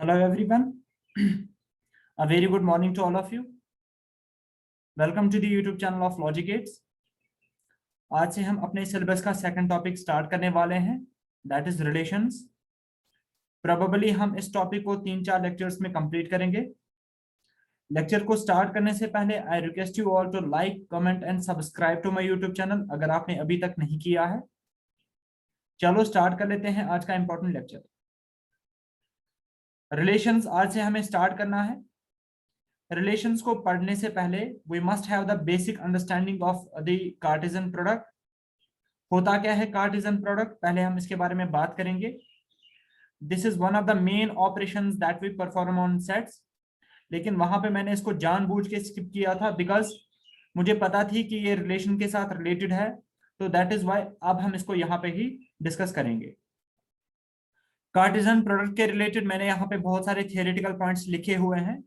Hello everyone. A very good morning to all of you. Welcome to the YouTube channel of Logic Gates. आज से हम अपने syllabus का second topic start करने वाले हैं, दैट इज रिलेशंस. प्रोबेबली हम इस टॉपिक को 3-4 लेक्चर्स में कंप्लीट करेंगे. लेक्चर को स्टार्ट करने से पहले I request you all to like, comment and subscribe to my YouTube channel अगर आपने अभी तक नहीं किया है. चलो स्टार्ट कर लेते हैं आज का इंपॉर्टेंट लेक्चर. रिलेशंस आज से हमें स्टार्ट करना है. रिलेशंस को पढ़ने से पहले we must have the basic understanding of the Cartesian product. होता क्या है कार्टेशियन प्रोडक्ट, पहले हम इसके बारे में बात करेंगे. This is one of the main operations that we perform on sets. लेकिन वहां पे मैंने इसको जानबूझ के स्किप किया था बिकॉज मुझे पता थी कि ये रिलेशन के साथ रिलेटेड है, तो दैट इज व्हाई अब हम इसको यहाँ पे ही डिस्कस करेंगे. कार्टेशियन प्रोडक्ट के रिलेटेड मैंने यहाँ पे बहुत सारे थियोरेटिकल पॉइंट्स लिखे हुए हैं.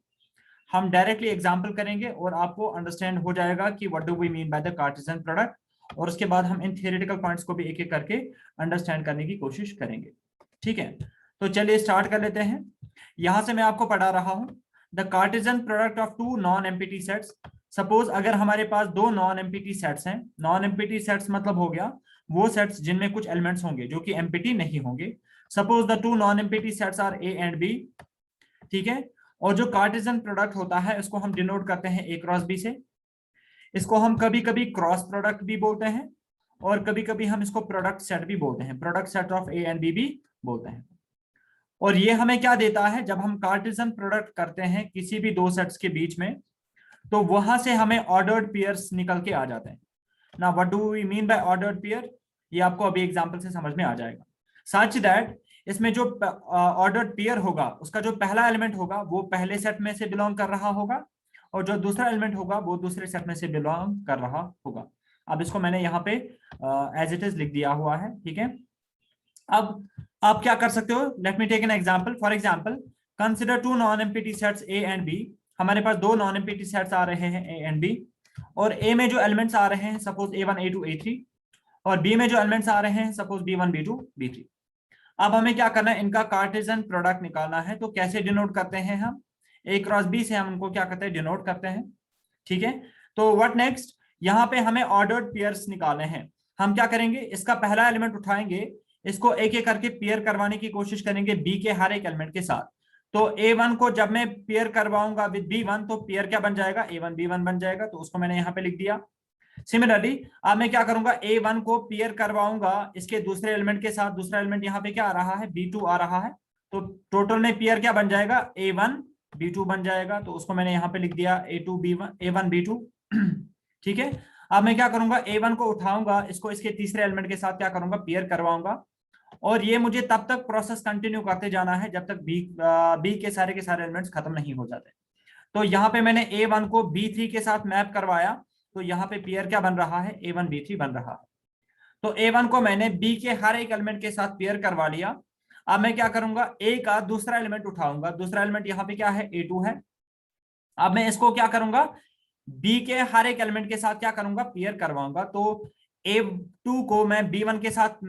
हम डायरेक्टली एग्जांपल करेंगे और आपको अंडरस्टैंड हो जाएगा कि what do we mean by the Cartesian product, और उसके बाद हम इन थियोरेटिकल पॉइंट्स को भी एक एक करके अंडरस्टैंड करने की कोशिश करेंगे. ठीक है, तो चलिए स्टार्ट कर लेते हैं. यहां से मैं आपको पढ़ा रहा हूं the Cartesian product of two non empty sets. Suppose अगर हमारे पास दो नॉन एम्प्टी सेट्स हैं. नॉन एम्प्टी सेट्स मतलब हो गया वो सेट्स जिनमें कुछ एलिमेंट्स होंगे जो कि एम्प्टी नहीं होंगे. Suppose the two non empty sets are A and B. ठीक है, और जो कार्टेशियन प्रोडक्ट होता है उसको हम डिनोट करते हैं ए क्रॉस बी से. इसको हम कभी कभी क्रॉस प्रोडक्ट भी बोलते हैं और कभी कभी हम इसको प्रोडक्ट सेट भी बोलते हैं. Product set of A and B भी बोलते हैं. और ये हमें क्या देता है, जब हम कार्टेशियन प्रोडक्ट करते हैं किसी भी दो सेट्स के बीच में, तो वहां से हमें ऑर्डर्ड पेयर्स निकल के आ जाते हैं. ना what do we mean by ordered pair, ये आपको अभी एग्जांपल से समझ में आ जाएगा. सच दैट इसमें जो ऑर्डर्ड पेयर होगा उसका जो पहला एलिमेंट होगा वो पहले सेट में से बिलोंग कर रहा होगा, और जो दूसरा एलिमेंट होगा वो दूसरे सेट में से बिलोंग कर रहा होगा. अब इसको मैंने यहाँ पे एज इट इज लिख दिया हुआ है. ठीक है, अब आप क्या कर सकते हो, let me take an example. For example consider two non empty sets A and B. हमारे पास दो नॉन एम्प्टी सेट्स आ रहे हैं ए एंड बी, और ए में जो एलिमेंट्स आ रहे हैं सपोज A1 A2 A3, और बी में जो एलिमेंट्स आ रहे हैं सपोज B1 B2 B3. अब हमें क्या करना है, इनका कार्टेशियन प्रोडक्ट निकालना है. तो कैसे डिनोट करते हैं हम, ए क्रॉस बी से हम उनको क्या करते हैं, डिनोट करते हैं. ठीक है, तो व्हाट नेक्स्ट, यहाँ पे हमें ऑर्डर्ड पेयर्स निकालने हैं. हम क्या करेंगे, इसका पहला एलिमेंट उठाएंगे, इसको एक एक करके पेयर करवाने की कोशिश करेंगे बी के हर एक एलिमेंट के साथ. तो A1 को जब मैं पेयर करवाऊंगा विद B1 तो पेयर क्या बन जाएगा, A1 B1 बन जाएगा. तो उसको मैंने यहाँ पे लिख दिया. सिमिलरली अब मैं क्या करूंगा, A1 को पेयर करवाऊंगा इसके दूसरे एलिमेंट के साथ. दूसरा एलिमेंट यहाँ पे क्या आ रहा है, B2 आ रहा है. तो टोटल में पेयर क्या बन जाएगा, A1 B2 बन जाएगा. तो उसको मैंने यहाँ पे लिख दिया A2 B1 A1 B2. ठीक है, अब मैं क्या करूंगा, A1 को उठाऊंगा, इसको इसके तीसरे एलिमेंट के साथ क्या करूंगा, पेयर करवाऊंगा. और ये मुझे तब तक प्रोसेस कंटिन्यू करते जाना है जब तक बी के सारे एलिमेंट्स खत्म नहीं हो जाते. तो यहाँ पे मैंने A1 को B3 के साथ मैप करवाया, तो यहाँ पे पेयर क्या बन रहा है, A1 B3 बन रहा है. तो A1 को मैंने B के हर एक एलिमेंट के साथ पेयर करवा लिया. अब मैं क्या करूंगा, A का दूसरा एलिमेंट उठाऊंगा. दूसरा एलिमेंट यहाँ पे क्या है, A2 है. अब मैं इसको क्या करूंगा, B के हर एक एलिमेंट के साथ क्या करूंगा, पेयर करवाऊंगा. तो A2 को मैं B1 के साथ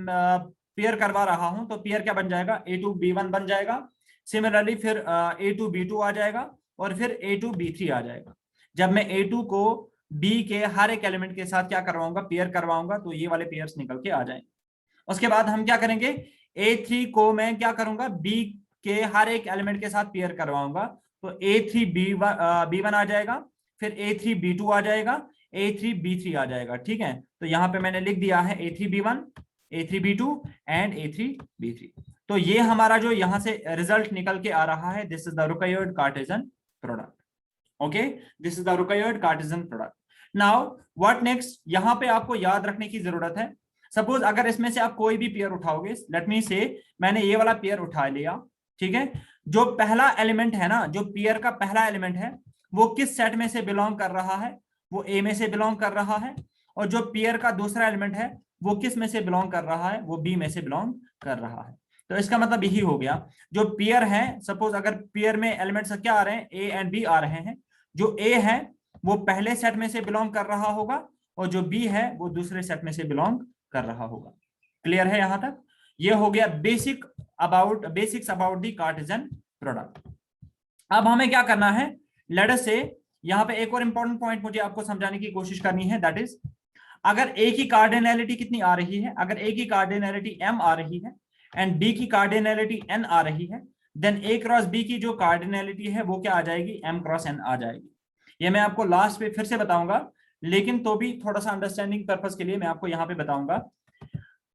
पेयर करवा रहा हूं, तो पेयर क्या बन जाएगा, A2 B1 बन जाएगा. सिमिलरली फिर A2 B2 आ जाएगा, और फिर A2 B3 आ जाएगा. जब मैं A2 को B के हर एक एलिमेंट के साथ क्या करवाऊंगा, पेयर करवाऊंगा, तो ये वाले पेयर्स निकल के आ जाएंगे. उसके बाद हम क्या करेंगे, A3 को मैं क्या करूंगा, B के हर एक एलिमेंट के साथ पेयर करवाऊंगा. तो A3 B1 आ जाएगा, फिर A3 B2 आ जाएगा, A3 B3 आ जाएगा. ठीक है, तो यहाँ पे मैंने लिख दिया है A3 B1 A3 B2 and A3 B3. तो ये हमारा जो यहां से रिजल्ट निकल के आ रहा है, this is the required Cartesian product. Okay, this is the required Cartesian product. Now what next, यहां पे आपको याद रखने की जरूरत है. सपोज अगर इसमें से आप कोई भी पेयर उठाओगे, लेट मी से मैंने ये वाला पेयर उठा लिया. ठीक है, जो पहला एलिमेंट है ना, जो पेयर का पहला एलिमेंट है वो किस सेट में से बिलोंग कर रहा है, वो ए में से बिलोंग कर रहा है. और जो पेयर का दूसरा एलिमेंट है वो किस में से बिलोंग कर रहा है, वो बी में से बिलोंग कर रहा है. तो इसका मतलब यही हो गया, जो पेयर है, सपोज अगर पेयर में एलिमेंट्स क्या आ रहे हैं, ए एंड बी आ रहे हैं, जो ए है वो पहले सेट में से बिलोंग कर रहा होगा, और जो बी है वो दूसरे सेट में से बिलोंग कर रहा होगा. क्लियर है यहां तक? ये हो गया basics about the Cartesian product. अब हमें क्या करना है, लेट अस से यहाँ पे एक और इंपॉर्टेंट पॉइंट मुझे आपको समझाने की कोशिश करनी है, दैट इज अगर ए की कार्डिनैलिटी कितनी आ रही है, अगर ए की कार्डिनैलिटी m आ रही है एंड बी की कार्डिनैलिटी n आ रही है, देन a क्रॉस b की जो कार्डिनैलिटी है वो क्या आ जाएगी, m क्रॉस n आ जाएगी। ये मैं आपको लास्ट पे फिर से बताऊंगा, लेकिन तो भी थोड़ा सा अंडरस्टैंडिंग पर्पस के लिए मैं आपको यहाँ पे बताऊंगा।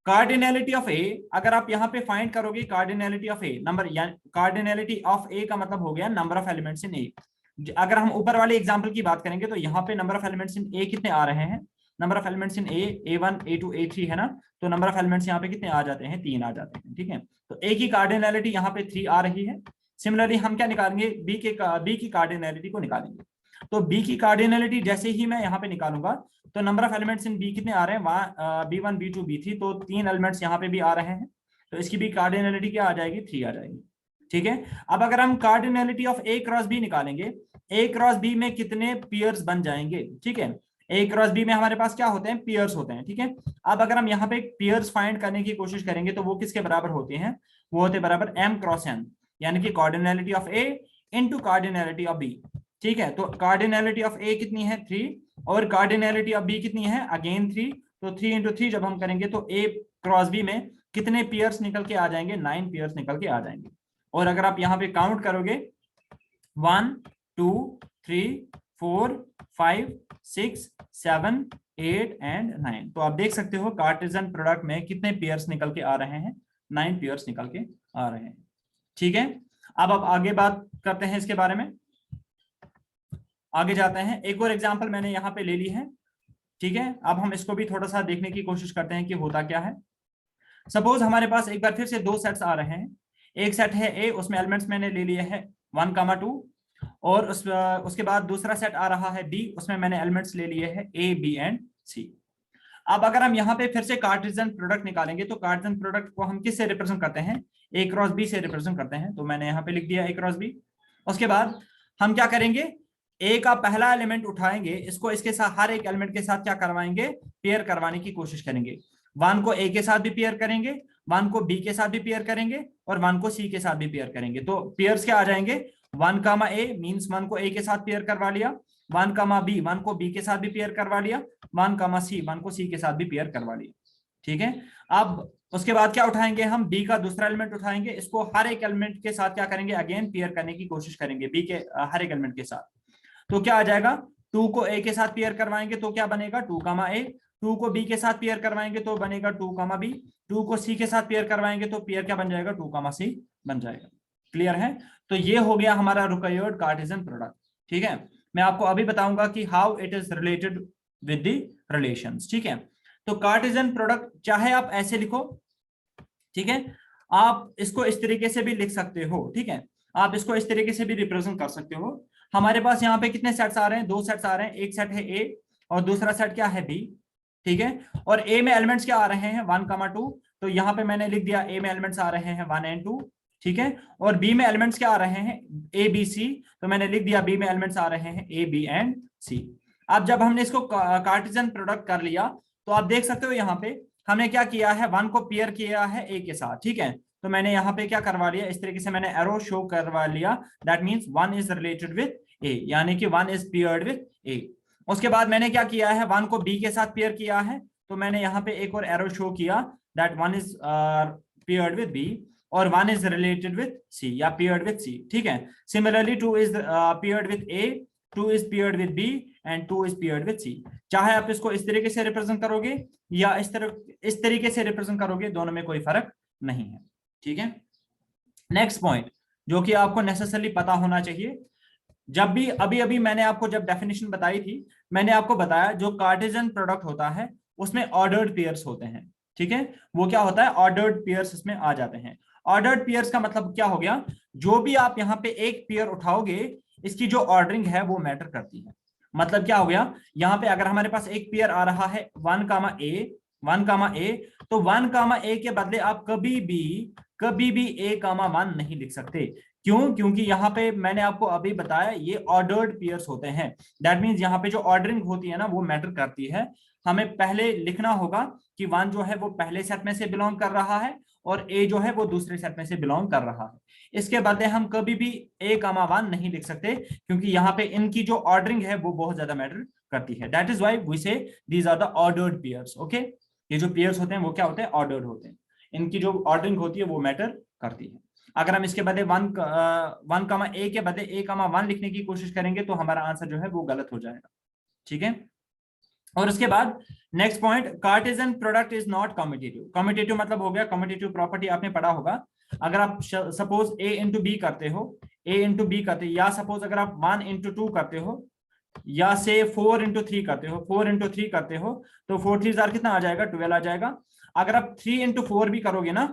कार्डिनैलिटी ऑफ ए, अगर आप यहाँ पे फाइंड करोगे cardinality of A number, cardinality of A का मतलब हो गया number of elements in A. अगर हम ऊपर वाले एग्जांपल की बात करेंगे तो यहाँ पे नंबर ऑफ एलिमेंट्स इन ए कितने आ रहे हैं, number of elements in A1 A2 A3 है ना, तो नंबर ऑफ एलिमेंट्स यहाँ पे कितने आ जाते हैं, 3 आ जाते हैं। ठीक है, तो A की कार्डिनैलिटी यहाँ पे 3 आ रही है। सिमिलरली हम क्या निकालेंगे, B की कार्डिनैलिटी को निकालेंगे। तो B की कार्डिनैलिटी जैसे ही मैं यहाँ पे निकालूंगा तो number of elements in B कितने आ रहे हैं, B1 B2 B3, तो 3 एलिमेंट्स यहाँ पे भी आ रहे हैं, तो इसकी भी कार्डिनैलिटी क्या आ जाएगी, 3 आ जाएगी। ठीक है, अब अगर हम cardinality of A cross B निकालेंगे, A क्रॉस B में कितने पेयर्स बन जाएंगे। ठीक है, A क्रॉस B में हमारे पास क्या होते हैं, पेयर्स होते हैं। ठीक है, अब अगर हम यहाँ पे पेयर्स फाइंड करने की कोशिश करेंगे तो वो किसके बराबर होते हैं, वो होते बराबर m क्रॉस n, यानी कि cardinality of A into cardinality of B। ठीक है, तो कार्डिनैलिटी ऑफ A कितनी है, 3, और कार्डिनैलिटी ऑफ B कितनी है, अगेन 3, तो 3 इंटू 3 जब हम करेंगे तो A क्रॉस B में कितने पेयर्स निकल के आ जाएंगे, 9 पेयर्स निकल के आ जाएंगे। और अगर आप यहाँ पे काउंट करोगे 1 2 3 4 5 6 7 8 एंड 9, तो आप देख सकते हो कार्टेशियन प्रोडक्ट में कितने पेयर्स निकल के आ रहे हैं, 9 पेयर्स निकल के आ रहे हैं। ठीक है, अब आप आगे बात करते हैं इसके बारे में, आगे जाते हैं। एक और एग्जांपल मैंने यहाँ पे ले ली है। ठीक है, अब हम इसको भी थोड़ा सा देखने की कोशिश करते हैं कि होता क्या है। सपोज हमारे पास एक बार फिर से 2 सेट्स आ रहे हैं, एक सेट है ए, उसमें एलिमेंट्स मैंने ले लिए हैं 1, 2, और उसके बाद दूसरा सेट आ रहा है बी, उसमें मैंने एलिमेंट्स ले लिए हैं ए बी एंड सी। अब अगर हम यहाँ पे फिर से कार्टेशियन प्रोडक्ट निकालेंगे तो कार्टेशियन प्रोडक्ट को हम किससे रिप्रेजेंट करते हैं, ए क्रॉस बी से रिप्रेजेंट करते हैं, तो मैंने यहाँ पे लिख दिया ए क्रॉस बी। उसके बाद हम क्या करेंगे, ए का पहला एलिमेंट उठाएंगे, इसको इसके साथ हर एक एलिमेंट के साथ क्या करवाएंगे, पेयर करवाने की कोशिश करेंगे। 1 को ए के साथ भी पेयर करेंगे, 1 को बी के साथ भी पेयर करेंगे, और 1 को सी के साथ भी पेयर करेंगे। तो पेयर्स क्या आ जाएंगे, 1, A मींस 1 को ए के साथ पेयर करवा लिया, 1, B 1 को बी के साथ भी पेयर करवा लिया, 1, C 1 को सी के साथ भी पेयर करवा लिया। ठीक है, अब उसके बाद क्या उठाएंगे, हम बी का दूसरा एलिमेंट उठाएंगे, इसको हर एक एलिमेंट के साथ क्या करेंगे, अगेन पेयर करने की कोशिश करेंगे बी के हर एक एलिमेंट के साथ। तो क्या आ जाएगा, 2 को ए के साथ पेयर करवाएंगे तो क्या बनेगा 2, A, 2 को बी के साथ पेयर करवाएंगे तो बनेगा 2, B, 2 को सी के साथ पेयर करवाएंगे तो पेयर क्या बन जाएगा, 2, C बन जाएगा। क्लियर है, तो ये हो गया हमारा रिक्वायर्ड कार्टेशियन प्रोडक्ट। ठीक है, मैं आपको अभी बताऊंगा कि how it is related with the relations. ठीक है, तो कार्टेशियन प्रोडक्ट चाहे आप ऐसे लिखो, ठीक है, आप इसको इस तरीके से भी लिख सकते हो। ठीक है, आप इसको इस तरीके से भी रिप्रेजेंट कर सकते हो। हमारे पास यहाँ पे कितने सेट्स आ रहे हैं, 2 सेट्स आ रहे हैं, एक सेट है ए और दूसरा सेट क्या है बी। ठीक है, और ए में एलिमेंट्स क्या आ रहे हैं 1, 2, तो यहाँ पे मैंने लिख दिया ए में एलिमेंट्स आ रहे हैं 1 and 2। ठीक है, और बी में एलिमेंट्स क्या आ रहे हैं ए बी सी, तो मैंने लिख दिया बी में एलिमेंट्स आ रहे हैं ए बी एंड सी। अब जब हमने इसको कार्टेशियन प्रोडक्ट कर लिया तो आप देख सकते हो यहाँ पे हमने क्या किया है, 1 को पेयर किया है ए के साथ। ठीक है, तो मैंने यहाँ पे क्या करवा लिया, इस तरीके से मैंने एरो शो करवा लिया, that means 1 is related with A, यानी कि 1 इज पेयर्ड विद ए। उसके बाद मैंने क्या किया है, 1 को बी के साथ पेयर किया है, तो मैंने यहाँ पे एक और एरो शो किया that 1 is paired with B और 1 इज रिलेटेड विद सी या पेयर्ड विद सी। ठीक है, similarly 2 is paired with A, 2 is paired with B and 2 is paired with C. चाहे आप इसको इस तरीके से रिप्रेजेंट करोगे या इस तरीके से रिप्रेजेंट करोगे, दोनों में कोई फर्क नहीं है। ठीक है, नेक्स्ट पॉइंट जो कि आपको नेसेसरली पता होना चाहिए, जब भी अभी मैंने आपको जब डेफिनेशन बताई थी, मैंने आपको बताया जो कार्टेशियन प्रोडक्ट होता है उसमें ऑर्डर्ड पेयर्स होते हैं। ठीक है, वो क्या होता है, ऑर्डर्ड पेयर्स इसमें आ जाते हैं। ऑर्डर्ड पेयर्स का मतलब क्या हो गया, जो भी आप यहाँ पे एक पेयर उठाओगे इसकी जो ऑर्डरिंग है वो मैटर करती है। मतलब क्या हो गया, यहाँ पे अगर हमारे पास एक पेयर आ रहा है 1, A, 1, A, तो 1, A के बदले आप कभी भी A, 1 नहीं लिख सकते। क्यों, क्योंकि यहाँ पे मैंने आपको अभी बताया ये ऑर्डर्ड पेयर्स होते हैं। दैट मींस यहाँ पे जो ऑर्डरिंग होती है ना वो मैटर करती है। हमें पहले लिखना होगा कि 1 जो है वो पहले सेट में से बिलोंग कर रहा है और ए जो है वो दूसरे सेट में से बिलोंग कर रहा है। इसके बदले हम कभी भी A, 1 नहीं लिख सकते, क्योंकि यहाँ पे इनकी जो ऑर्डरिंग है वो बहुत ज्यादा मैटर करती है। That is why we say these are the ordered pairs. Okay, ये जो पेयर्स होते हैं वो क्या होते हैं, ऑर्डर्ड होते हैं। इनकी जो ऑर्डरिंग होती है वो मैटर करती है। अगर हम इसके बदले 1, A के बदले A, 1 लिखने की कोशिश करेंगे तो हमारा आंसर जो है वो गलत हो जाएगा। ठीक है, और उसके बाद next point, Cartesian product is not commutative. Commutative मतलब हो गया, कम्यूटेटिव प्रॉपर्टी आपने पढ़ा होगा। अगर आप सपोज A इंटू बी करते हो, A इंटू बी करते, या सपोज अगर आप 1 इंटू 2 करते हो, या से 4 इंटू 3 करते हो, 4 इंटू 3 करते हो, तो 4 3 कितना आ जाएगा, 12 आ जाएगा। अगर आप 3 इंटू 4 भी करोगे ना,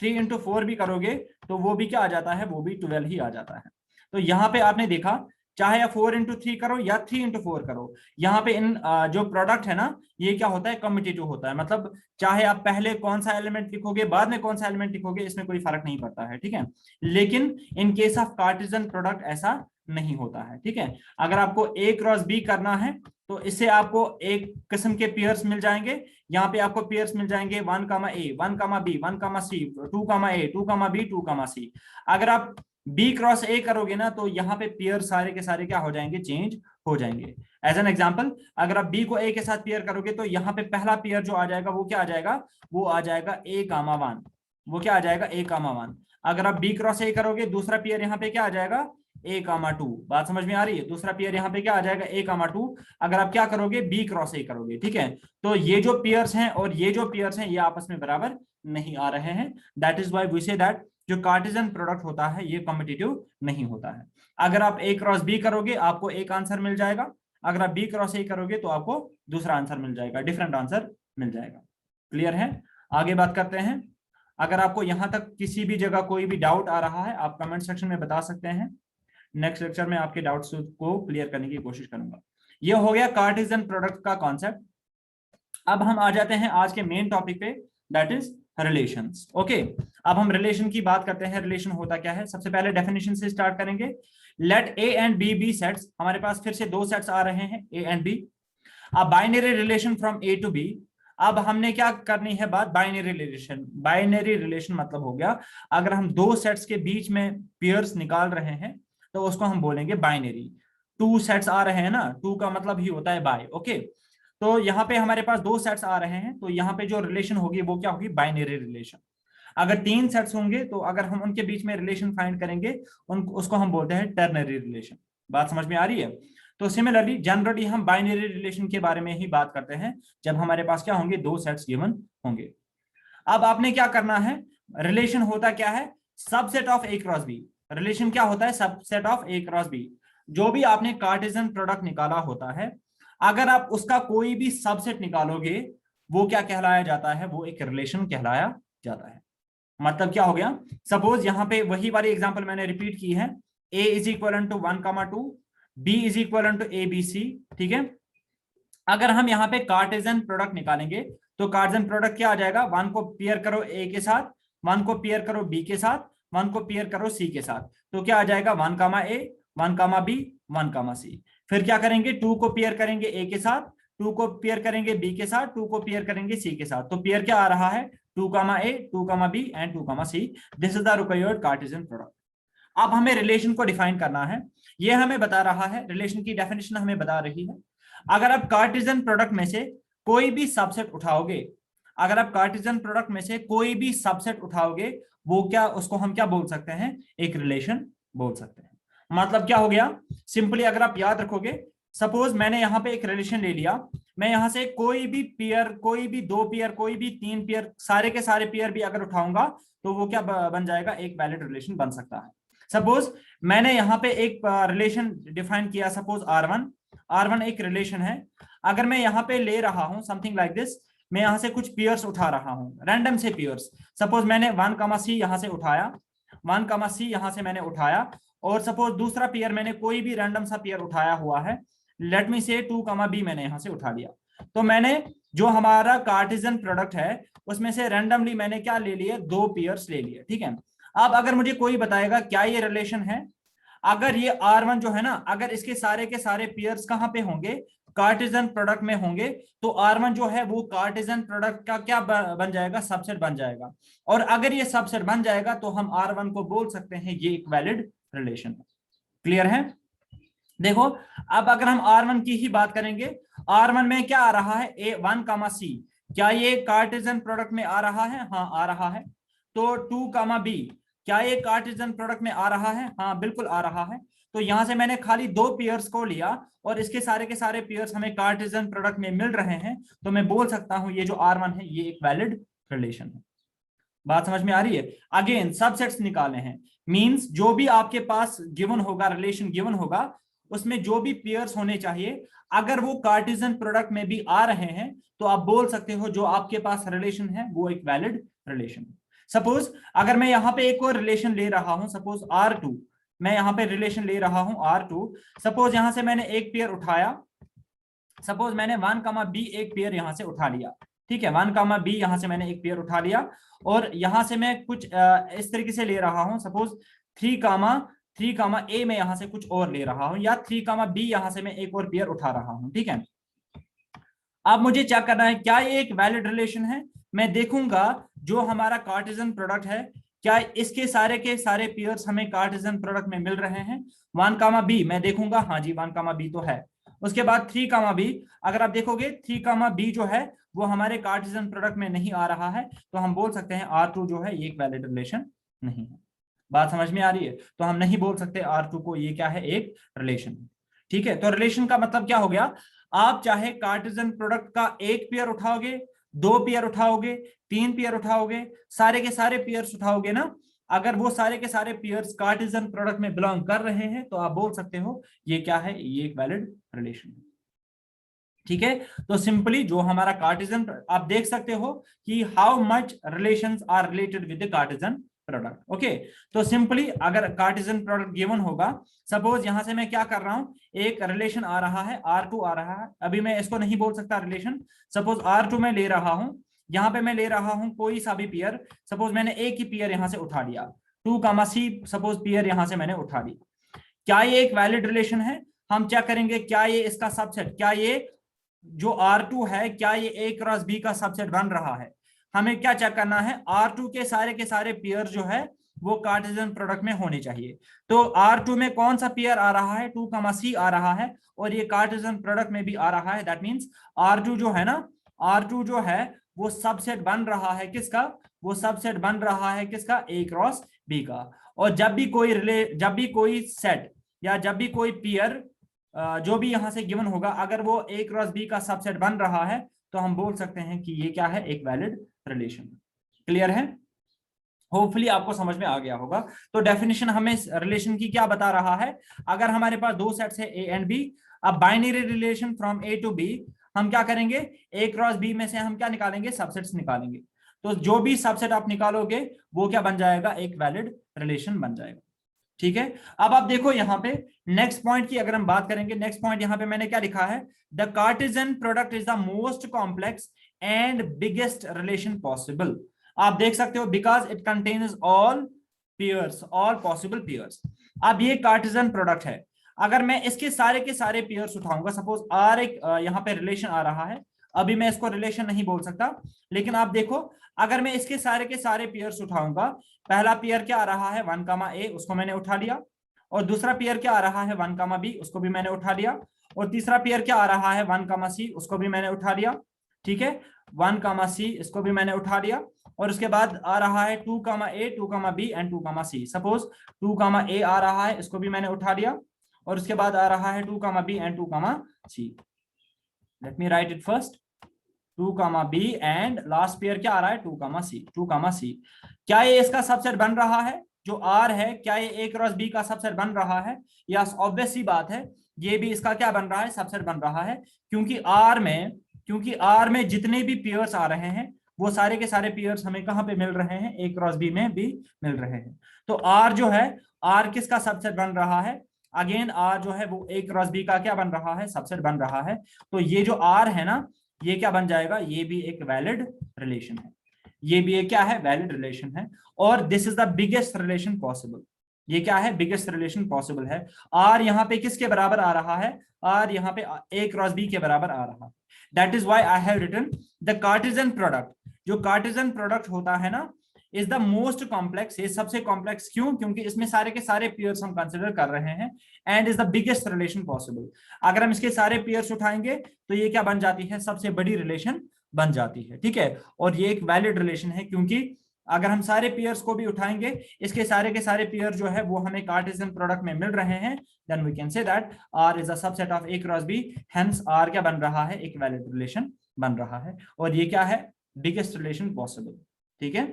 3 इंटू 4 भी करोगे तो वो भी क्या आ जाता है, वो भी 12 ही आ जाता है। तो यहाँ पे आपने देखा, चाहे आप 4 इंटू 3 करो या 3 इंटू 4 करो, यहाँ पे इन जो प्रोडक्ट है ना, ये क्या होता है, कम्यूटेटिव होता है। मतलब चाहे आप पहले कौन सा एलिमेंट लिखोगे, बाद में कौन सा एलिमेंट लिखोगे, इसमें कोई फर्क नहीं पड़ता है। ठीक है, लेकिन in case of Cartesian product ऐसा नहीं होता है। ठीक है, अगर आपको A क्रॉस B करना है तो इससे आपको एक किस्म के पेयर्स मिल जाएंगे। यहाँ पे आपको पेयर्स मिल जाएंगे 1, A, 1, B, 1, C, 2, A, 2, B, 2, C। अगर आप B क्रॉस A करोगे ना तो यहाँ पे पेयर सारे के सारे क्या हो जाएंगे, चेंज हो जाएंगे। एज एन एग्जांपल, अगर आप B को A के साथ पेयर करोगे तो यहाँ पे पहला पेयर जो आ जाएगा वो क्या आ जाएगा, वो आ जाएगा A, 1। वो क्या आ जाएगा, A, 1। अगर आप B क्रॉस A करोगे, दूसरा पेयर यहाँ पे क्या आ जाएगा, A, 2। बात समझ में आ रही है, दूसरा पेयर यहाँ पे क्या आ जाएगा, A, 2। अगर आप क्या करोगे, B क्रॉस A करोगे। ठीक है, तो ये जो पेयर्स हैं और ये जो पेयर्स हैं ये आपस में बराबर नहीं आ रहे हैं। That is why we say that जो कार्टेशियन प्रोडक्ट होता है ये कम्पिटिटिव नहीं होता है। अगर आप A क्रॉस B करोगे आपको एक आंसर मिल जाएगा, अगर आप B क्रॉस A करोगे तो आपको दूसरा आंसर मिल जाएगा, डिफरेंट आंसर मिल जाएगा। क्लियर है, आगे बात करते हैं। अगर आपको यहां तक किसी भी जगह कोई भी डाउट आ रहा है आप कमेंट सेक्शन में बता सकते हैं। नेक्स्ट लेक्चर में आपके डाउट्स को क्लियर करने की कोशिश करूंगा। ये हो गया कार्टेशियन प्रोडक्ट का कॉन्सेप्ट। अब हम आ जाते हैं आज के मेन टॉपिक पे, दैट इज रिलेशंस। ओके, अब हम रिलेशन की बात करते हैं। रिलेशन होता क्या है, सबसे पहले डेफिनेशन से स्टार्ट करेंगे। Let A and B be sets. हमारे पास फिर से दो सेट्स आ रहे हैं, A एंड B। अब binary relation from A to B। अब हमने क्या करनी है बात, बाइनरी रिलेशन। बाइनरी रिलेशन मतलब हो गया अगर हम दो सेट्स के बीच में पेयर्स निकाल रहे हैं तो उसको हम बोलेंगे बाइनरी। टू सेट्स आ रहे हैं ना, टू का मतलब ही होता है बाय। ओके, तो यहाँ पे हमारे पास दो सेट्स आ रहे हैं तो यहाँ पे जो रिलेशन होगी वो क्या होगी, बाइनरी रिलेशन। अगर तीन सेट्स होंगे तो अगर हम उनके बीच में रिलेशन फाइंड करेंगे उसको हम बोलते हैं टर्नरी रिलेशन। बात समझ में आ रही है। तो सिमिलरली जनरली हम बाइनरी रिलेशन के बारे में ही बात करते हैं जब हमारे पास क्या होंगे, दो सेट्स गिवन होंगे। अब आपने क्या करना है, रिलेशन होता क्या है, subset of A cross B। Relation क्या होता है, subset of A cross B। जो भी आपने कार्टेशियन प्रोडक्ट निकाला होता है, अगर आप उसका कोई भी सबसेट निकालोगे वो क्या कहलाया जाता है, वो एक रिलेशन कहलाया जाता है। मतलब क्या हो गया, सपोज यहाँ पे वही वाली एग्जांपल मैंने रिपीट की है, A is equal to 1, 2, B is equal to ABC। ठीक है, अगर हम यहाँ पे कार्टेशियन प्रोडक्ट निकालेंगे तो कार्टेशियन प्रोडक्ट क्या आ जाएगा, 1 को पेयर करो A के साथ, 1 को पेयर करो B के साथ, 1 को पेयर करो C के साथ, तो क्या आ जाएगा 1, A, 1, B, 1, C। फिर क्या करेंगे, 2 को पेयर करेंगे A के साथ, 2 को पेयर करेंगे B के साथ, 2 को पेयर करेंगे C के साथ, तो पेयर क्या आ रहा है, 2, A, 2, B and 2, C। This is the required Cartesian product. अब हमें रिलेशन को डिफाइन करना है। ये हमें बता रहा है, रिलेशन की डेफिनेशन हमें बता रही है, अगर आप कार्टेशियन प्रोडक्ट में से कोई भी सबसेट उठाओगे, अगर आप कार्टेशियन प्रोडक्ट में से कोई भी सबसेट उठाओगे वो क्या, उसको हम क्या बोल सकते हैं, एक रिलेशन बोल सकते हैं। मतलब क्या हो गया, सिंपली अगर आप याद रखोगे, सपोज मैंने यहाँ पे एक रिलेशन ले लिया, मैं यहाँ से कोई भी पेयर, कोई भी दो पेयर, कोई भी तीन पेयर, सारे के सारे पेयर भी अगर उठाऊंगा तो वो क्या बन जाएगा, एक वैलिड रिलेशन बन सकता है। सपोज मैंने यहाँ पे एक रिलेशन डिफाइन किया, सपोज R1 एक रिलेशन है। अगर मैं यहाँ पे ले रहा हूं समथिंग लाइक दिस, मैं यहाँ से कुछ पेयर्स उठा रहा हूं, रैंडम से पेयर्स। सपोज मैंने 1, C यहाँ से उठाया, 1, C यहाँ से मैंने उठाया, और सपोज दूसरा पेयर मैंने कोई भी रैंडम सा पेयर उठाया हुआ है, लेट मी से 2, B मैंने यहाँ से उठा लिया। तो मैंने जो हमारा कार्टेशियन प्रोडक्ट है उसमें से रैंडमली मैंने क्या ले लिए, दो पेयर्स ले लिए। ठीक है, अब अगर मुझे कोई बताएगा क्या ये रिलेशन है, अगर ये R1 जो है ना, अगर इसके सारे के सारे पेयर्स कहां पे होंगे, कार्टेशियन प्रोडक्ट में होंगे तो R1 जो है वो कार्टेशियन प्रोडक्ट का क्या बन जाएगा, सबसेट बन जाएगा। और अगर ये सबसेट बन जाएगा तो हम R1 को बोल सकते हैं ये एक वैलिड रिलेशन है। क्लियर है? देखो अब अगर हम R1 की ही बात करेंगे, R1 में क्या आ रहा है, A1 कामा C, क्या ये कार्टेशियन प्रोडक्ट में आ रहा है? हाँ आ रहा है। तो 2 कामा B, क्या ये कार्टेशियन प्रोडक्ट में आ रहा है? हाँ बिल्कुल आ रहा है। तो यहां से मैंने खाली 2 पेयर्स को लिया और इसके सारे के सारे पेयर्स हमें कार्टेशियन प्रोडक्ट में मिल रहे हैं, तो मैं बोल सकता हूं ये जो R1 है ये एक वैलिड रिलेशन है। बात समझ में आ रही है? अगेन सबसेट्स निकाले हैं, मींस जो भी आपके पास गिवन होगा, रिलेशन गिवन होगा, उसमें जो भी पेयर्स होने चाहिए, अगर वो कार्टेशियन प्रोडक्ट में भी आ रहे हैं तो आप बोल सकते हो जो आपके पास रिलेशन है वो एक वैलिड रिलेशन है। सपोज अगर मैं यहां पे एक और रिलेशन ले रहा हूं, सपोज R2, मैं यहां पे रिलेशन ले रहा हूं R2, सपोज यहां से मैंने एक पेयर उठाया, सपोज मैंने 1 कामा B एक पेयर यहां से उठा लिया, ठीक है, 1 कामा B यहां से मैंने एक पेयर उठा लिया, और यहां से मैं कुछ इस तरीके से ले रहा हूं, सपोज 3 कामा A मैं यहां से कुछ और ले रहा हूं, या 3 कामा B यहां से मैं एक और पेयर उठा रहा हूं, ठीक है। अब मुझे चेक करना है क्या ये एक वैलिड रिलेशन है। मैं देखूंगा जो हमारा कार्टेशियन प्रोडक्ट है, क्या इसके सारे के सारे पेयर्स हमें कार्टेशियन प्रोडक्ट में मिल रहे हैं। 1 कामा B मैं देखूंगा, हाँ जी 1 कामा B तो है। उसके बाद 3 कामा B, अगर आप देखोगे 3 कामा B जो है वो हमारे कार्टेशियन प्रोडक्ट में नहीं आ रहा है, तो हम बोल सकते हैं R2 जो है ये एक वैलिड रिलेशन नहीं है। बात समझ में आ रही है? तो हम नहीं बोल सकते R2 को ये क्या है, एक रिलेशन। ठीक है, तो रिलेशन का मतलब क्या हो गया, आप चाहे कार्टेशियन प्रोडक्ट का एक पेयर उठाओगे, 2 पेयर उठाओगे, 3 पेयर उठाओगे, सारे के सारे पेयर्स उठाओगे ना, अगर वो सारे के सारे पेयर्स कार्टेशियन प्रोडक्ट में बिलोंग कर रहे हैं तो आप बोल सकते हो ये क्या है, ये एक वैलिड रिलेशन है। ठीक है, तो सिंपली जो हमारा कार्टेशियन, आप देख सकते हो कि how much relations are related with the Cartesian product. Okay, तो सिंपली अगर कार्टेशियन प्रोडक्ट गिवन होगा, सपोज यहां से मैं क्या कर रहा हूं, एक रिलेशन आ रहा है R2 आ रहा है, अभी मैं इसको नहीं बोल सकता रिलेशन, सपोज R2 में ले रहा हूं, यहां पे मैं ले रहा हूं कोई सा भी पेयर, सपोज मैंने एक ही पेयर यहां से उठा लिया, 2 कामा C सपोज पेयर यहां से मैंने उठा लिया, क्या ये एक वैलिड रिलेशन है? हम चेक करेंगे क्या ये इसका सबसेट, क्या ये जो R2 है क्या ये A क्रॉस B का सबसेट बन रहा है। हमें क्या चेक करना है, R2 के सारे पेयर जो है वो कार्टेशियन प्रोडक्ट में होने चाहिए। तो R2 में कौन सा पेयर आ रहा है, 2 कामा C आ रहा है, और ये कार्टेशियन प्रोडक्ट में भी आ रहा है, दैट मींस R2 जो है ना, R2 जो है वो सबसेट बन रहा है किसका, वो सबसेट बन रहा है किसका, A क्रॉस B का। और जब भी कोई सेट या जब भी कोई पेयर जो भी यहां से गिवन होगा, अगर वो A क्रॉस B का सबसेट बन रहा है तो हम बोल सकते हैं कि ये क्या है, एक वैलिड रिलेशन। क्लियर है? होपफुली आपको समझ में आ गया होगा। तो डेफिनेशन हमें रिलेशन की क्या बता रहा है, अगर हमारे पास 2 सेट्स है A एंड B, अब binary relation from A to B, हम क्या करेंगे, A क्रॉस B में से हम क्या निकालेंगे, सबसेट्स निकालेंगे। तो जो भी सबसेट आप निकालोगे वो क्या बन जाएगा, एक वैलिड रिलेशन बन जाएगा। ठीक है, अब आप देखो यहां पे नेक्स्ट पॉइंट की अगर हम बात करेंगे, नेक्स्ट पॉइंट यहां पे मैंने क्या लिखा है, the Cartesian product is the most complex and biggest relation possible. आप देख सकते हो because it contains all pairs, all possible pairs. अब ये कार्टेशियन प्रोडक्ट है, अगर मैं इसके सारे के सारे पेयर्स उठाऊंगा, सपोज R एक यहाँ पे रिलेशन आ रहा है, अभी मैं इसको रिलेशन नहीं बोल सकता, लेकिन आप देखो अगर मैं इसके सारे के सारे पेयर्स उठाऊंगा, पहला पेयर क्या आ रहा है, 1 कामा A, उसको मैंने उठा लिया, और दूसरा पेयर क्या आ रहा है, 1 कामा B, उसको भी मैंने उठा लिया, और तीसरा पेयर क्या आ रहा है, 1 कामा C, उसको भी मैंने उठा लिया। ठीक है, 1 कामा C इसको भी मैंने उठा लिया, और उसके बाद आ रहा है 2 comma A, 2 comma B and 2 comma C। Suppose 2 comma A आ रहा है, इसको भी मैंने उठा लिया, और उसके बाद आ रहा है 2 comma B and 2 comma C। Let me write it first, 2 comma B and last pair क्या आ रहा है, 2 कामा C, 2 कामा C। क्या ये इसका सबसेट बन रहा है, जो R है, क्या ये A क्रॉस B का सबसेट बन रहा है? यस, ऑब्वियस सी बात है, ये भी इसका क्या बन रहा है, सबसेट बन रहा है, क्योंकि R में जितने भी पेयर्स आ रहे हैं वो सारे के सारे पेयर्स हमें कहां पे मिल रहे हैं, A क्रॉस B में भी मिल रहे हैं। तो R जो है, R किसका सबसेट बन रहा है, अगेन R जो है वो A क्रॉस B का क्या बन रहा है, सबसेट बन रहा है। तो ये जो R है ना, ये क्या बन जाएगा, ये भी एक वैलिड रिलेशन है, ये भी एक क्या है, वैलिड रिलेशन है, और this is the biggest relation possible. ये क्या है, बिगेस्ट रिलेशन पॉसिबल है। आर यहाँ पे किसके बराबर आ रहा है, आर यहाँ पे ए क्रॉस बी के बराबर आ रहा है। That is why I have written the Cartesian product. जो कार्टेशियन प्रोडक्ट होता है ना, इज द मोस्ट कॉम्प्लेक्स, ये सबसे कॉम्प्लेक्स क्यों, क्योंकि इसमें सारे के सारे पेयर्स हम कंसिडर कर रहे हैं, and is the biggest relation possible. अगर हम इसके सारे पेयर्स उठाएंगे तो ये क्या बन जाती है, सबसे बड़ी रिलेशन बन जाती है, ठीक है। और ये एक वैलिड रिलेशन है, क्योंकि अगर हम सारे पेयर्स को भी उठाएंगे, इसके सारे के सारे पेयर जो है वो हमें कार्टेशियन प्रोडक्ट में मिल रहे हैं, then we can say that R is a subset of A cross B, hence R क्या बन रहा है, एक वैलिड रिलेशन बन रहा है, और ये क्या है, बिगेस्ट रिलेशन पॉसिबल, ठीक है।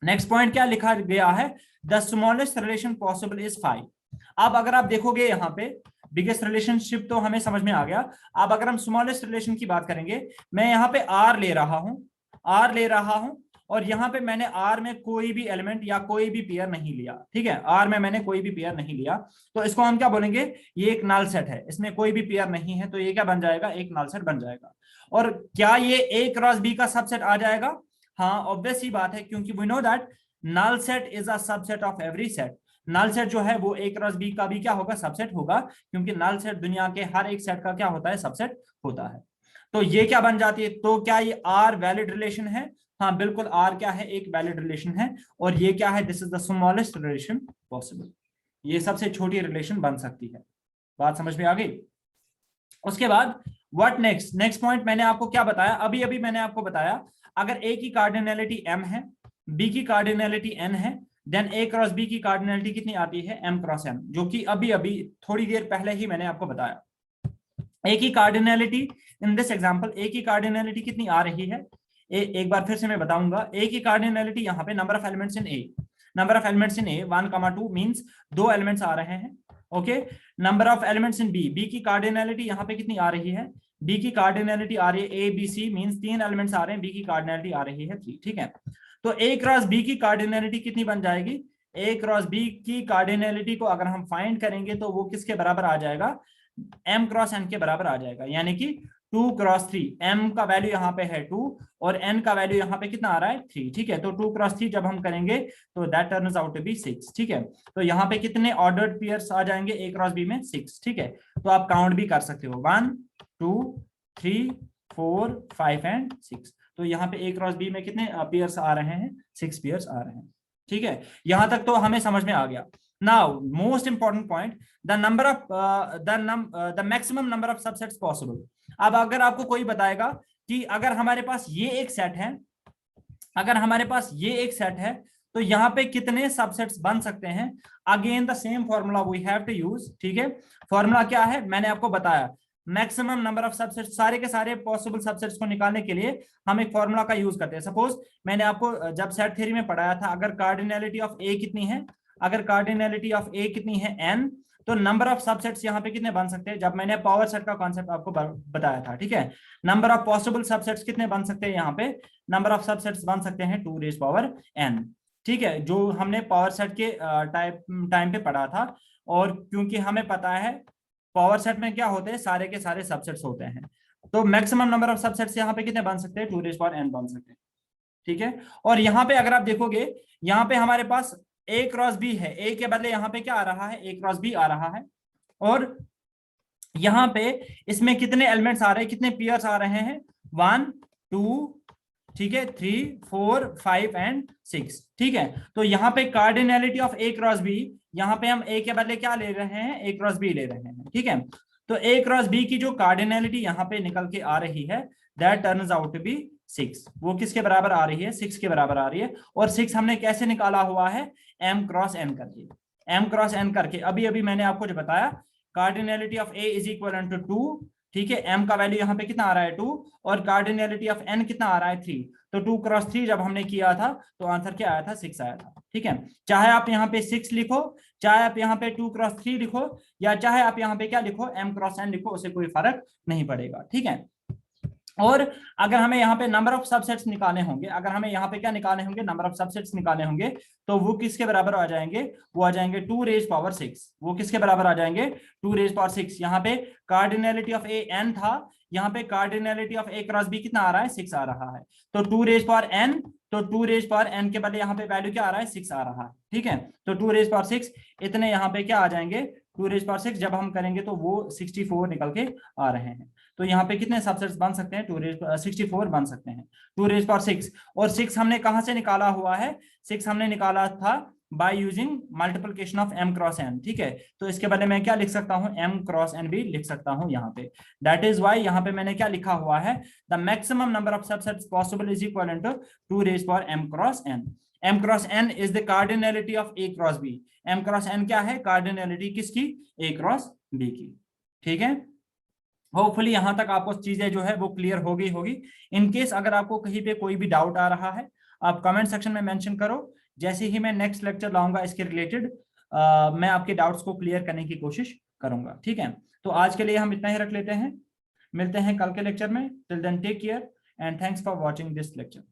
नेक्स्ट पॉइंट क्या लिखा गया है, the smallest relation possible is 5। अब अगर आप देखोगे यहाँ पे बिगेस्ट रिलेशनशिप तो हमें समझ में आ गया। अब अगर हम स्मॉलेस्ट रिलेशन की बात करेंगे, मैं यहाँ पे R ले रहा हूं, और यहाँ पे मैंने R में कोई भी एलिमेंट या कोई भी पेयर नहीं लिया, ठीक है। R में मैंने कोई भी पेयर नहीं लिया, तो इसको हम क्या बोलेंगे, ये एक नल सेट है, इसमें कोई भी पेयर नहीं है, तो ये क्या बन जाएगा, एक नल सेट बन जाएगा। और क्या ये A क्रॉस B का सबसेट आ जाएगा, हाँ ऑब्वियस ही बात है, क्योंकि we know that null set is a subset of every set. Null set जो है वो A क्रॉस B का भी क्या होगा, सबसेट होगा, क्योंकि नल सेट दुनिया के हर एक सेट का क्या होता है, सबसेट होता है। तो ये क्या बन जाती है, तो क्या ये R वैलिड रिलेशन है, हाँ बिल्कुल R क्या है, एक वैलिड रिलेशन है। और ये क्या है, this is the smallest relation possible, ये सबसे छोटी रिलेशन बन सकती है। बात समझ में आ गई। उसके बाद व्हाट नेक्स्ट, नेक्स्ट पॉइंट मैंने आपको क्या बताया, अभी अभी मैंने आपको बताया, अगर A की कार्डिनैलिटी M है, B की कार्डिनैलिटी N है, देन A क्रॉस B की कार्डिनैलिटी कितनी आती है, M क्रॉस N, जो कि अभी अभी थोड़ी देर पहले ही मैंने आपको बताया। A की cardinality in this example, A की कार्डिनैलिटी कितनी आ रही है, एक बार फिर से मैं बताऊंगा, A की कार्डिनैलिटी यहाँ पे number of elements in A, number of elements in A 1, 2 means 2 elements आ रहे हैं, okay. Number of elements in B, B की कार्डिनैलिटी यहाँ पे कितनी आ रही है, B की कार्डिनैलिटी आ रही है A B C means 3 elements आ रहे हैं, B की कार्डिनैलिटी आ रही है 3, ठीक है। तो A क्रॉस B की कार्डिनैलिटी कितनी बन जाएगी, A क्रॉस B की कार्डिनैलिटी को अगर हम फाइंड करेंगे तो वो किसके बराबर आ जाएगा, M क्रॉस N के बराबर आ जाएगा, यानी कि 2 क्रॉस 3, M का वैल्यू यहाँ पे है 2 और N का वैल्यू यहाँ पे कितना आ रहा है 3, ठीक है। तो 2 क्रॉस 3 जब हम करेंगे तो that turns out to be 6, ठीक है। तो यहाँ पे कितने ऑर्डर्ड पेयर्स आ जाएंगे A क्रॉस B में, 6, ठीक है। तो आप काउंट भी कर सकते हो, 1 2 3 4 5 एंड 6। तो यहाँ पे A क्रॉस B में कितने पेयर्स आ रहे हैं, 6 पेयर्स आ रहे हैं, ठीक है। यहां तक तो हमें समझ में आ गया। Now most important point, the number of the maximum number of subsets possible. अब अगर आपको कोई बताएगा कि अगर हमारे पास ये एक सेट है, अगर हमारे पास ये एक सेट है, तो यहाँ पे कितने सबसेट्स बन सकते हैं, again the same formula we have to use, ठीक है। फॉर्मूला क्या है, मैंने आपको बताया, मैक्सिमम नंबर ऑफ सबसेट्स, सारे के सारे पॉसिबल सबसेट्स को निकालने के लिए हम एक फॉर्मूला का यूज करते हैं। सपोज मैंने आपको जब सेट थ्योरी में पढ़ाया था, अगर कार्डिनैलिटी ऑफ ए कितनी है, अगर कार्डिनैलिटी ऑफ ए कितनी है n, तो नंबर ऑफ सबसेट्स यहाँ पे कितने बन सकते हैं, जब मैंने पावर सेट का कॉन्सेप्ट आपको बताया था, ठीक है। नंबर ऑफ पॉसिबल सबसेट्स कितने बन सकते हैं, यहाँ पे नंबर ऑफ सबसेट्स बन सकते हैं 2 रेज़ पावर n, ठीक है, जो हमने पावर सेट के टाइम पे पढ़ा था। और क्योंकि हमें पता है पावर सेट में क्या होते हैं, सारे के सारे सबसेट्स होते हैं, तो मैक्सिमम नंबर ऑफ सबसेट्स यहाँ पे कितने बन सकते हैं, 2 रेज़ पावर n बन सकते हैं, ठीक है। और यहाँ पे अगर आप देखोगे, यहाँ पे हमारे पास A क्रॉस B है, A के बदले यहाँ पे क्या आ रहा है, A क्रॉस B आ रहा है, और यहाँ पे इसमें कितने एलिमेंट्स आ रहे हैं, कितने पेयर्स आ रहे हैं, 1 2, ठीक है, 3 4 5 एंड 6, ठीक है। तो यहाँ पे cardinality of A cross B, यहाँ पे हम A के बदले क्या ले रहे हैं, A क्रॉस B ले रहे हैं, ठीक है। तो A क्रॉस B की जो कार्डिनैलिटी यहाँ पे निकल के आ रही है, that turns out to be 6, वो किसके बराबर आ रही है, 6 के बराबर आ रही है। और 6 हमने कैसे निकाला हुआ है, M क्रॉस N करके, M क्रॉस N करके। अभी अभी मैंने आपको जो बताया, cardinality of A is equal to 2, ठीक है, M का वैल्यू यहाँ पे कितना आ रहा है 2, और कार्डिनैलिटी ऑफ N कितना आ रहा है 3, तो 2 क्रॉस 3 जब हमने किया था तो आंसर क्या आया था, 6 आया था, ठीक है। चाहे आप यहाँ पे 6 लिखो, चाहे आप यहाँ पे 2 क्रॉस 3 लिखो, या चाहे आप यहाँ पे क्या लिखो, M क्रॉस N लिखो, उसे कोई फर्क नहीं पड़ेगा, ठीक है। और अगर हमें यहाँ पे नंबर ऑफ सबसेट्स निकालने होंगे, अगर हमें यहाँ पे क्या निकालने होंगे, नंबर ऑफ सबसेट्स निकालने होंगे, तो वो किसके बराबर आ जाएंगे, वो आ जाएंगे 2⁻6। वो किसके बराबर आ जाएंगे, 2⁻6। यहाँ पे कार्डिनलिटी ऑफ ए n था, यहाँ पे cardinality of A cross B कितना आ रहा है, 6 आ रहा है। तो 2⁻n, तो 2⁻n के बदले यहाँ पे वैल्यू क्या आ रहा है, 6 आ रहा है। ठीक है, तो 2⁻6 इतने यहाँ पे क्या आ जाएंगे, 2⁻6 जब हम करेंगे तो वो 64 निकल के आ रहे हैं। तो यहाँ पे कितने सबसेट्स बन सकते हैं, 64 बन सकते हैं, 2⁻6। और 6 हमने कहां से निकाला हुआ है, 6 हमने निकाला था by using multiplication of m cross n। ठीक है, तो इसके बदले मैं क्या लिख सकता हूं, m क्रॉस n भी लिख सकता हूं यहाँ पे। दैट इज वाई यहाँ पे मैंने क्या लिखा हुआ है, the maximum number of subsets possible is equal to 2⁻m cross n। m cross n is the cardinality of a cross b। m cross n क्या है, कार्डिनलिटी किसकी, a क्रॉस b की। ठीक है, होपफुली यहां तक आपको चीजें जो है वो क्लियर हो गई होगी। इनकेस अगर आपको कहीं पे कोई भी डाउट आ रहा है, आप कमेंट सेक्शन में मेंशन करो। जैसे ही मैं नेक्स्ट लेक्चर लाऊंगा इसके रिलेटेड, मैं आपके डाउट्स को क्लियर करने की कोशिश करूंगा। ठीक है, तो आज के लिए हम इतना ही रख लेते हैं, मिलते हैं कल के लेक्चर में। Till then take care and thanks for watching this lecture.